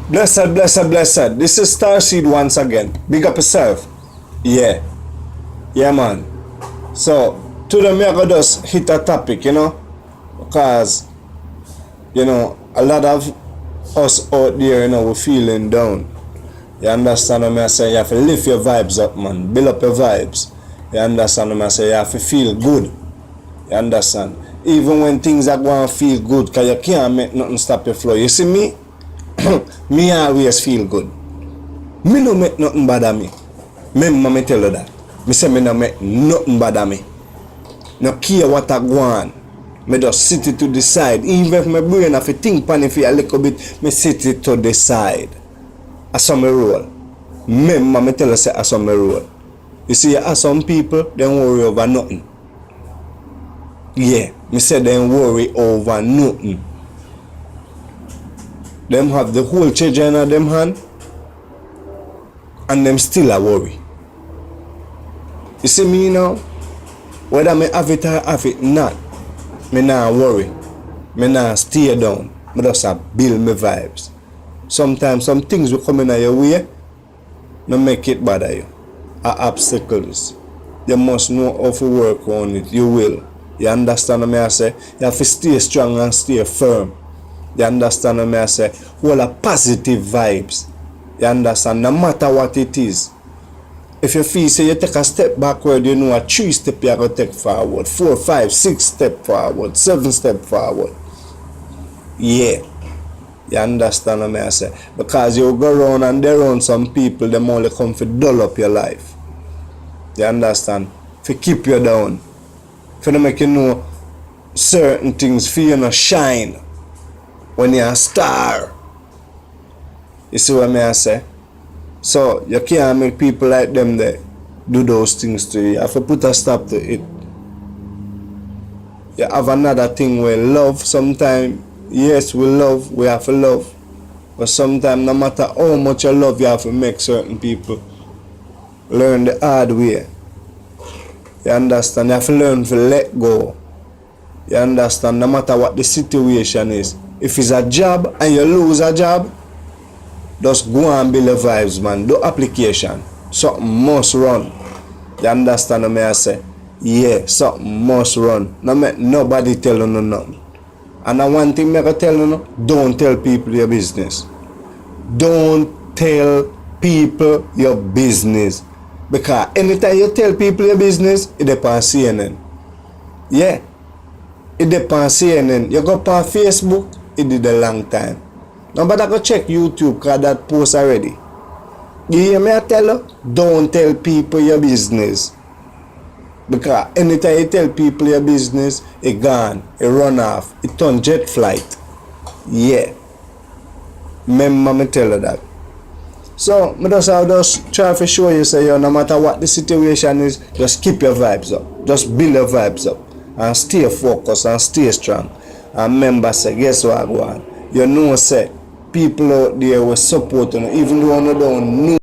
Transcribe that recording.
Blessed, blessed, blessed. This is Starseed once again. Big up yourself. Yeah. Yeah, man. So, today me I go just hit a topic, because, a lot of us out there, we're feeling down. You understand what I say? You have to lift your vibes up, man. Build up your vibes. You understand what I say? You have to feel good. You understand? Even when things are going to feel good, because you can't make nothing stop your flow. You see me? Me always feel good. Me no make nothing bother me. Remember me tell you that. Me say me no make nothing bother me. No care what I go on. Me just sit it to the side. Even if my brain have to think pan it a little bit, me sit it to the side. I saw me roll. Remember me tell you say I saw me roll. You see, some people, they worry over nothing. Yeah, me say they worry over nothing. Them have the whole children in them hand, and them still a worry. You see me now, whether me have it or have it not, me not worry. Me not stay down. Me just build my vibes. Sometimes some things will come in your way, no make it bother you. Are obstacles. You must know how to work on it. You will. You understand what I say? You have to stay strong and stay firm. You understand what I say? All a positive vibes. You understand? No matter what it is. If you feel say you take a step backward, you know a 3 step you have to take forward. 4, 5, 6 step forward. 7 step forward. Yeah. You understand what I say? Because you go around and they around some people, them only come to dull up your life. You understand? To keep you down. For to make you know certain things, for you not shine when you're a star. You see what I say? So you can't make people like them that do those things to you. You have to put a stop to it. You have another thing where love sometimes, yes, we have to love. But sometimes no matter how much you love, you have to make certain people learn the hard way. You understand? You have to learn to let go. You understand? No matter what the situation is. If it's a job and you lose a job, just go and build the vibes, man. Do application. Something must run. You understand what I say? Yeah, something must run. No make nobody tell you nothing. And one thing I can tell you, don't tell people your business. Don't tell people your business. Because anytime you tell people your business, it depends on CNN. Yeah. It depends on CNN. You go on Facebook, it did a long time. Nobody go check YouTube because that post already. You hear me I tell you? Don't tell people your business. Because anytime you tell people your business, it gone, it run off, it turn jet flight. Yeah. Remember me tell you that. So, I just try to show you, say, no matter what the situation is, just keep your vibes up. Just build your vibes up. And stay focused and stay strong. And remember, say, guess what I go on? You know, say, people out there will support you, even though you don't know.